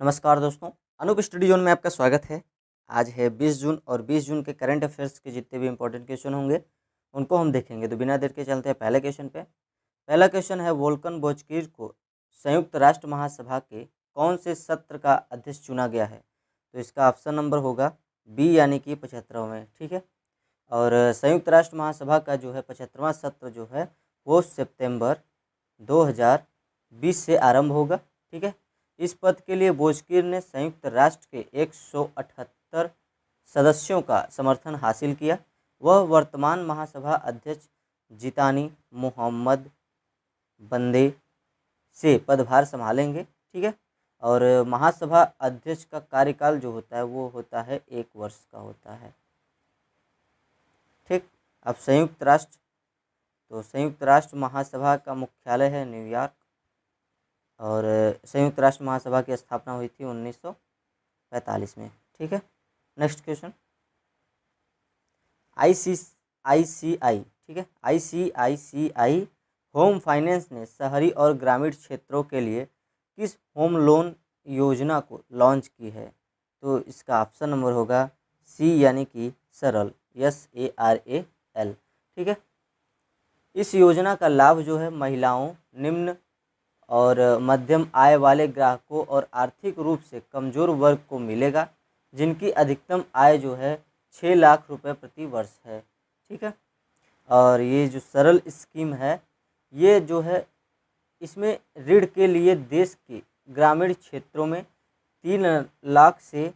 नमस्कार दोस्तों, Anoop study zone में आपका स्वागत है। आज है 20 जून और 20 जून के करंट अफेयर्स के जितने भी इंपॉर्टेंट क्वेश्चन होंगे उनको हम देखेंगे। तो बिना देर के चलते हैं पहले क्वेश्चन पे। पहला क्वेश्चन है, वोल्कन बोजकीर को संयुक्त राष्ट्र महासभा के कौन से सत्र का अध्यक्ष चुना गया है? तो इसका ऑप्शन नंबर होगा बी यानी कि 75वें। ठीक है। और संयुक्त राष्ट्र महासभा का जो है 75वां सत्र जो है वो सितंबर 2020 से आरंभ होगा। ठीक है। इस पद के लिए बोजकीर ने संयुक्त राष्ट्र के 178 सदस्यों का समर्थन हासिल किया। वह वर्तमान महासभा अध्यक्ष जितानी मोहम्मद बंदे से पदभार संभालेंगे। ठीक है। और महासभा अध्यक्ष का कार्यकाल जो होता है वो होता है 1 वर्ष का होता है। ठीक। अब संयुक्त राष्ट्र महासभा का मुख्यालय है न्यूयॉर्क और संयुक्त राष्ट्र महासभा की स्थापना हुई थी 1945 में। ठीक है। Next question, ICI. ठीक है, आईसीआईसीआई होम फाइनेंस ने शहरी और ग्रामीण क्षेत्रों के लिए किस होम लोन योजना को लॉन्च की है? तो इसका ऑप्शन नंबर होगा सी यानी कि सरल, SARAL। ठीक है। इस योजना का लाभ जो है महिलाओं, निम्न और मध्यम आय वाले ग्राहकों और आर्थिक रूप से कमज़ोर वर्ग को मिलेगा, जिनकी अधिकतम आय जो है 6 लाख रुपए प्रति वर्ष है। ठीक है। और ये जो सरल स्कीम है ये जो है इसमें ऋण के लिए देश के ग्रामीण क्षेत्रों में 3 लाख से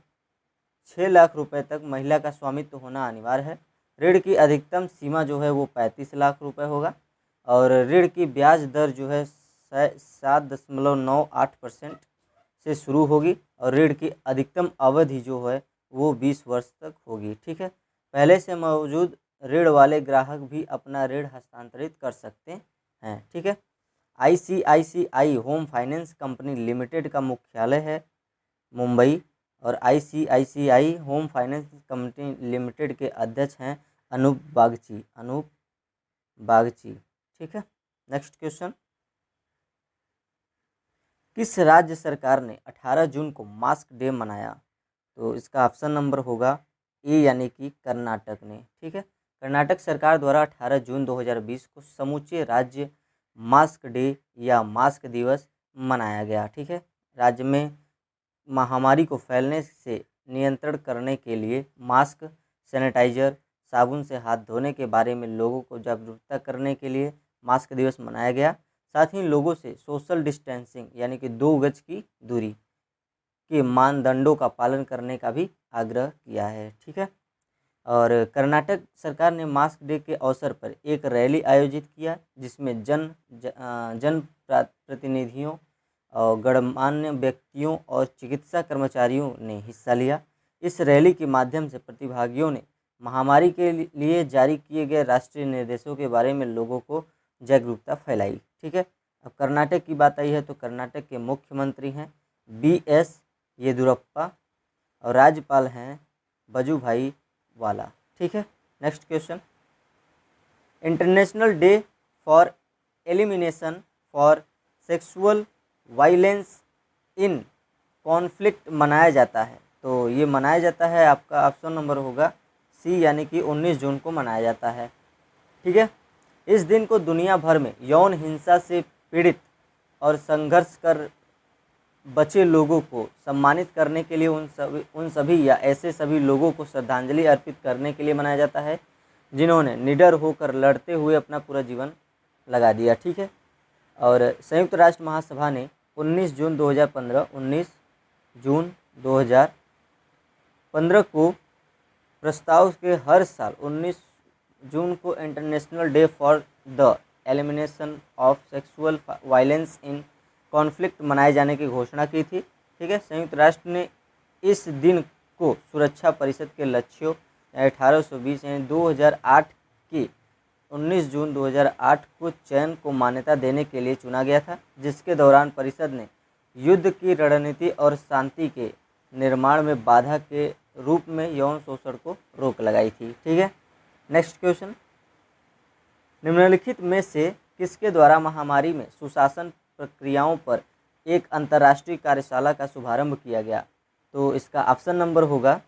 6 लाख रुपए तक महिला का स्वामित्व होना अनिवार्य है। ऋण की अधिकतम सीमा जो है वो 35 लाख रुपए होगा और ऋण की ब्याज दर जो है 7.98% से शुरू होगी और ऋण की अधिकतम अवधि जो है वो 20 वर्ष तक होगी। ठीक है। पहले से मौजूद ऋण वाले ग्राहक भी अपना ऋण हस्तांतरित कर सकते हैं। ठीक है। ICICI home finance company limited का मुख्यालय है मुंबई और ICICI home finance company limited के अध्यक्ष हैं अनूप बागची। ठीक है। नेक्स्ट क्वेश्चन, किस राज्य सरकार ने 18 जून को मास्क डे मनाया? तो इसका ऑप्शन नंबर होगा ए यानी कि कर्नाटक ने। ठीक है। कर्नाटक सरकार द्वारा 18 जून 2020 को समूचे राज्य मास्क डे या मास्क दिवस मनाया गया। ठीक है। राज्य में महामारी को फैलने से नियंत्रण करने के लिए मास्क, सैनिटाइजर, साबुन से हाथ धोने के बारे में लोगों को जागरूकता करने के लिए मास्क दिवस मनाया गया। साथ ही लोगों से सोशल डिस्टेंसिंग यानी कि 2 गज की दूरी के मानदंडों का पालन करने का भी आग्रह किया है। ठीक है। और कर्नाटक सरकार ने मास्क डे के अवसर पर एक रैली आयोजित किया जिसमें जन प्रतिनिधियों और गणमान्य व्यक्तियों और चिकित्सा कर्मचारियों ने हिस्सा लिया। इस रैली के माध्यम से प्रतिभागियों ने महामारी के लिए जारी किए गए राष्ट्रीय निर्देशों के बारे में लोगों को जागरूकता फैलाई। ठीक है। अब कर्नाटक की बात आई है तो कर्नाटक के मुख्यमंत्री हैं BS येदियुरप्पा और राज्यपाल हैं वजुभाई वाला। ठीक है। Next question, international day for elimination for sexual violence in conflict मनाया जाता है। तो ये मनाया जाता है, आपका ऑप्शन नंबर होगा सी यानी कि 19 जून को मनाया जाता है। ठीक है। इस दिन को दुनिया भर में यौन हिंसा से पीड़ित और संघर्ष कर बचे लोगों को सम्मानित करने के लिए उन सभी या ऐसे सभी लोगों को श्रद्धांजलि अर्पित करने के लिए मनाया जाता है जिन्होंने निडर होकर लड़ते हुए अपना पूरा जीवन लगा दिया। ठीक है। और संयुक्त राष्ट्र महासभा ने 19 जून 2015 को प्रस्ताव के हर साल 19 जून को international day for the elimination of sexual violence in conflict मनाए जाने की घोषणा की थी। ठीक है। संयुक्त राष्ट्र ने इस दिन को सुरक्षा परिषद के लक्ष्यों 1820 यानी 2008 के 19 जून 2008 को चयन को मान्यता देने के लिए चुना गया था, जिसके दौरान परिषद ने युद्ध की रणनीति और शांति के निर्माण में बाधा के रूप में यौन शोषण को रोक लगाई थी। ठीक है। नेक्स्ट क्वेश्चन, निम्नलिखित में से किसके द्वारा महामारी में सुशासन प्रक्रियाओं पर एक अंतर्राष्ट्रीय कार्यशाला का शुभारंभ किया गया? तो इसका ऑप्शन नंबर होगा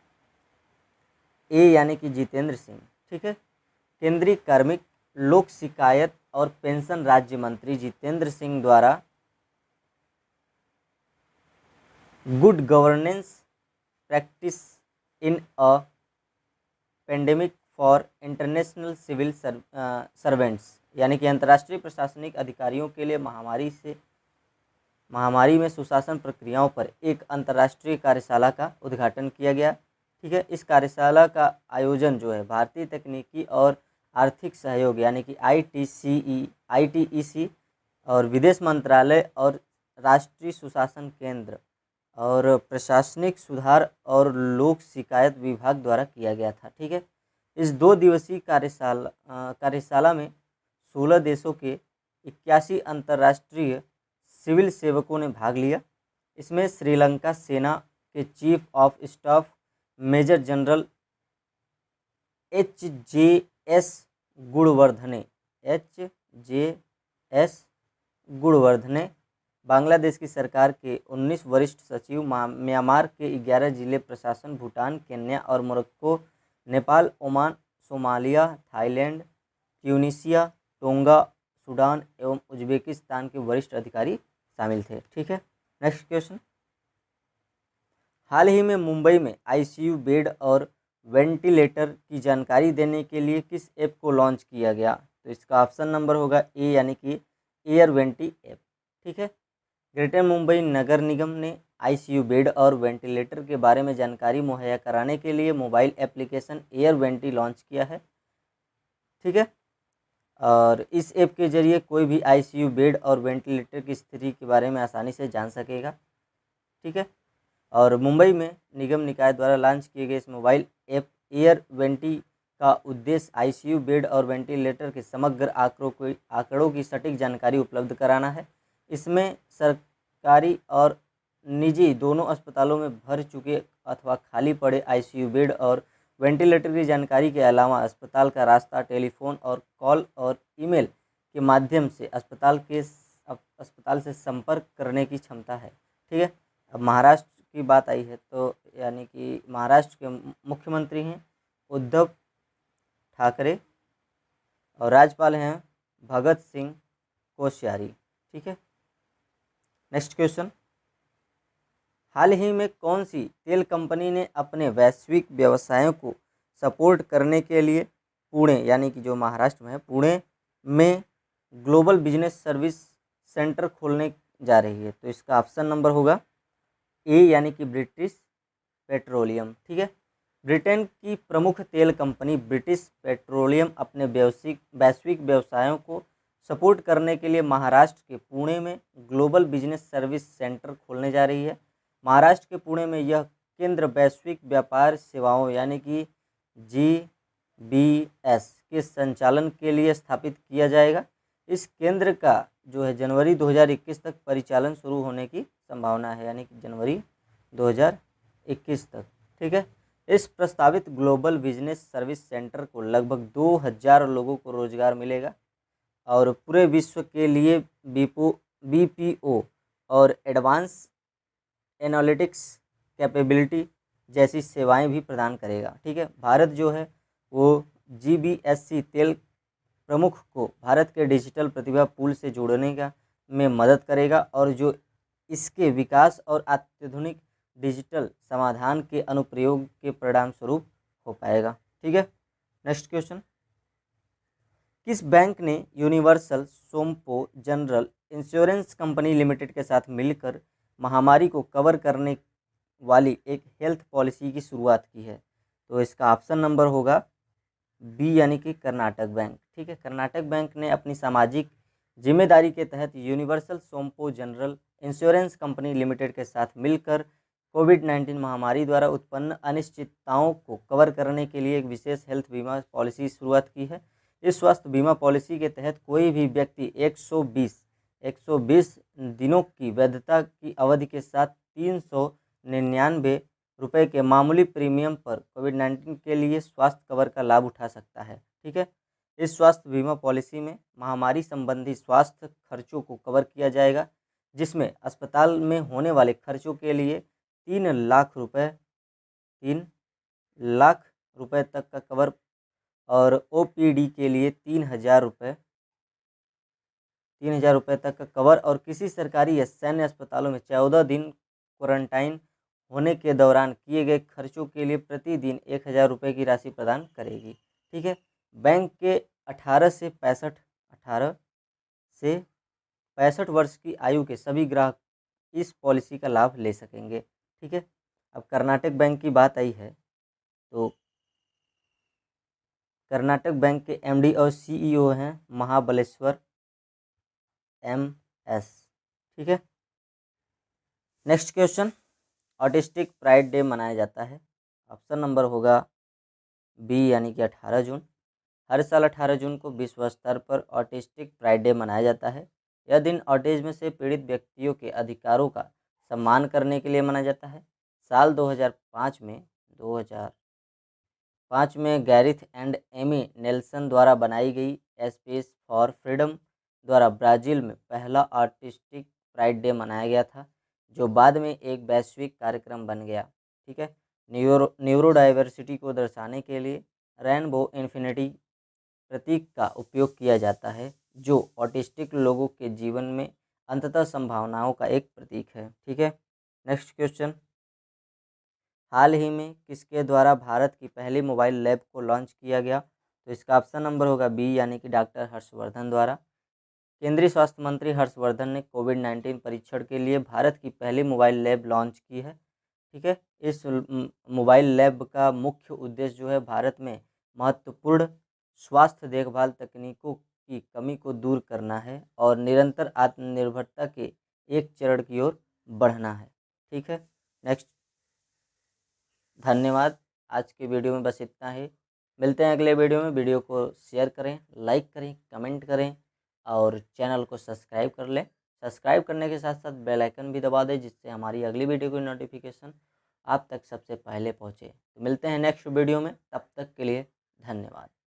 ए यानी कि जितेंद्र सिंह। ठीक है, केंद्रीय कार्मिक, लोक शिकायत और पेंशन राज्य मंत्री जितेंद्र सिंह द्वारा good governance practice in a pandemic for international civil servants यानी कि अंतर्राष्ट्रीय प्रशासनिक अधिकारियों के लिए महामारी में सुशासन प्रक्रियाओं पर एक अंतर्राष्ट्रीय कार्यशाला का उद्घाटन किया गया। ठीक है, इस कार्यशाला का आयोजन जो है भारतीय तकनीकी और आर्थिक सहयोग यानी कि ITEC और विदेश मंत्रालय और राष्ट्रीय सुशासन केंद्र और प्रशासनिक सुधार और लोक शिकायत विभाग द्वारा किया गया था। ठीक है, इस 2 दिवसीय कार्यशाला में 16 देशों के 81 अंतर्राष्ट्रीय सिविल सेवकों ने भाग लिया। इसमें श्रीलंका सेना के chief of staff major general HJS Gunawardene, Bangladesh की सरकार के 19 वरिष्ठ सचिव, म्यांमार के 11 जिले प्रशासन, भूटान, केन्या और Morocco, Nepal, Oman, Somalia, Thailand, Tunisia, tonga, Sudan एवं उज्बेकिस्तान के वरिष्ठ अधिकारी शामिल थे। ठीक है, नेक्स्ट क्वेश्चन, हाल ही में मुंबई में ICU बेड और वेंटिलेटर की जानकारी देने के लिए किस ऐप को लॉन्च किया गया? तो इसका ऑप्शन नंबर होगा ए यानी कि एयर वेंटी ऐप। ठीक है, ग्रेटर मुंबई नगर निगम ने ICU बेड और वेंटिलेटर के बारे में जानकारी मुहैया कराने के लिए mobile application air vanity launch किया है। ठीक है, और इस ऐप के जरिए कोई भी ICU बेड और वेंटिलेटर की स्थिति के बारे में आसानी से जान सकेगा। ठीक है, और मुंबई में निगम निकाय द्वारा लॉन्च किए गए इस मोबाइल ऐप एयर वेंटी का उद्देश्य ICU बेड और वेंटिलेटर के समग्र आंकड़ों की सटीक जानकारी उपलब्ध कराना है। इसमें सरकारी और निजी दोनों अस्पतालों में भर चुके अथवा खाली पड़े ICU बेड और वेंटिलेटर की जानकारी के अलावा अस्पताल का रास्ता, टेलीफोन और कॉल और ईमेल के माध्यम से अस्पताल से संपर्क करने की क्षमता है। ठीक है, अब महाराष्ट्र की बात आई है तो यानी कि महाराष्ट्र के मुख्यमंत्री हैं उद्धव ठाकरे और राज्यपाल हैं भगत सिंह कोश्यारी। ठीक है, नेक्स्ट क्वेश्चन, हाल ही में कौन सी तेल कंपनी ने अपने वैश्विक व्यवसायों को सपोर्ट करने के लिए पुणे यानी कि जो महाराष्ट्र में है पुणे में ग्लोबल बिजनेस सर्विस सेंटर खोलने जा रही है? तो इसका ऑप्शन नंबर होगा ए यानी कि ब्रिटिश पेट्रोलियम। ठीक है, ब्रिटेन की प्रमुख तेल कंपनी ब्रिटिश पेट्रोलियम अपने वैश्विक व्यवसायों को सपोर्ट करने के लिए महाराष्ट्र के पुणे में ग्लोबल बिजनेस सर्विस सेंटर खोलने जा रही है। महाराष्ट्र के पुणे में यह केंद्र वैश्विक व्यापार सेवाओं यानी कि GBS के संचालन के लिए स्थापित किया जाएगा। इस केंद्र का जो है जनवरी 2021 तक परिचालन शुरू होने की संभावना है यानी कि जनवरी 2021 तक। ठीक है, इस प्रस्तावित ग्लोबल बिजनेस सर्विस सेंटर को लगभग 2000 लोगों को रोजगार मिलेगा और पूरे विश्व के लिए BPO और एडवांस एनालिटिक्स कैपेबिलिटी जैसी सेवाएं भी प्रदान करेगा। ठीक है, भारत जो है वो GBSC तेल प्रमुख को भारत के डिजिटल प्रतिभा पूल से जोड़ने में मदद करेगा और जो इसके विकास और अत्याधुनिक डिजिटल समाधान के अनुप्रयोग के परिणाम स्वरूप हो पाएगा। ठीक है, नेक्स्ट क्वेश्चन, किस बैंक ने universal Sompo general insurance company limited के साथ मिलकर महामारी को कवर करने वाली एक हेल्थ पॉलिसी की शुरुआत की है? तो इसका ऑप्शन नंबर होगा बी यानी कि कर्नाटक बैंक। ठीक है, कर्नाटक बैंक ने अपनी सामाजिक जिम्मेदारी के तहत universal Sompo general insurance company limited के साथ मिलकर कोविड-19 महामारी द्वारा उत्पन्न अनिश्चितताओं को कवर करने के लिए एक विशेष हेल्थ बीमा पॉलिसी की शुरुआत की है। इस स्वास्थ्य बीमा पॉलिसी के तहत कोई भी व्यक्ति 120 दिनों की वैधता की अवधि के साथ 399 रुपये के मामूली प्रीमियम पर कोविड-19 के लिए स्वास्थ्य कवर का लाभ उठा सकता है। ठीक है, इस स्वास्थ्य बीमा पॉलिसी में महामारी संबंधी स्वास्थ्य खर्चों को कवर किया जाएगा जिसमें अस्पताल में होने वाले खर्चों के लिए 3 लाख रुपए तक का कवर और ओपीडी के लिए 3,000 रुपये तक का कवर और किसी सरकारी या सैन्य अस्पतालों में 14 दिन क्वारंटाइन होने के दौरान किए गए खर्चों के लिए प्रतिदिन 1,000 रुपये की राशि प्रदान करेगी। ठीक है। बैंक के 18 से 65 वर्ष की आयु के सभी ग्राहक इस पॉलिसी का लाभ ले सकेंगे। ठीक है। अब कर्नाटक बैंक की बात आई है तो कर्नाटक बैंक के एमडी और सीईओ हैं महाबलेश्वर MS। ठीक है। Next question, autistic pride day मनाया जाता है। ऑप्शन नंबर होगा बी यानी कि 18 जून। हर साल 18 जून को विश्व स्तर पर ऑटिस्टिक प्राइड डे मनाया जाता है। यह दिन ऑटिज्म से पीड़ित व्यक्तियों के अधिकारों का सम्मान करने के लिए मनाया जाता है। साल 2005 में गैरिथ एंड एमी नेल्सन द्वारा बनाई गई स्पेस फॉर फ्रीडम द्वारा ब्राज़ील में पहला ऑटिस्टिक प्राइड डे मनाया गया था, जो बाद में एक वैश्विक कार्यक्रम बन गया। ठीक है। न्यूरोडाइवर्सिटी को दर्शाने के लिए रेनबो इन्फिनिटी प्रतीक का उपयोग किया जाता है, जो ऑटिस्टिक लोगों के जीवन में अंततः संभावनाओं का एक प्रतीक है। ठीक है। नेक्स्ट क्वेश्चन, हाल ही में किसके द्वारा भारत की पहली मोबाइल लैब को लॉन्च किया गया? तो इसका ऑप्शन नंबर होगा बी यानी कि डॉक्टर हर्षवर्धन द्वारा। केंद्रीय स्वास्थ्य मंत्री हर्षवर्धन ने कोविड-19 परीक्षण के लिए भारत की पहली मोबाइल लैब लॉन्च की है। ठीक है। इस मोबाइल लैब का मुख्य उद्देश्य जो है भारत में महत्वपूर्ण स्वास्थ्य देखभाल तकनीकों की कमी को दूर करना है और निरंतर आत्मनिर्भरता के एक चरण की ओर बढ़ना है। ठीक है। नेक्स्ट, धन्यवाद। आज के वीडियो में बस इतना ही। मिलते हैं अगले वीडियो में। वीडियो को शेयर करें, लाइक करें, कमेंट करें और चैनल को सब्सक्राइब कर लें। सब्सक्राइब करने के साथ साथ बेल आइकन भी दबा दें, जिससे हमारी अगली वीडियो की नोटिफिकेशन आप तक सबसे पहले पहुंचे। तो मिलते हैं नेक्स्ट वीडियो में, तब तक के लिए धन्यवाद।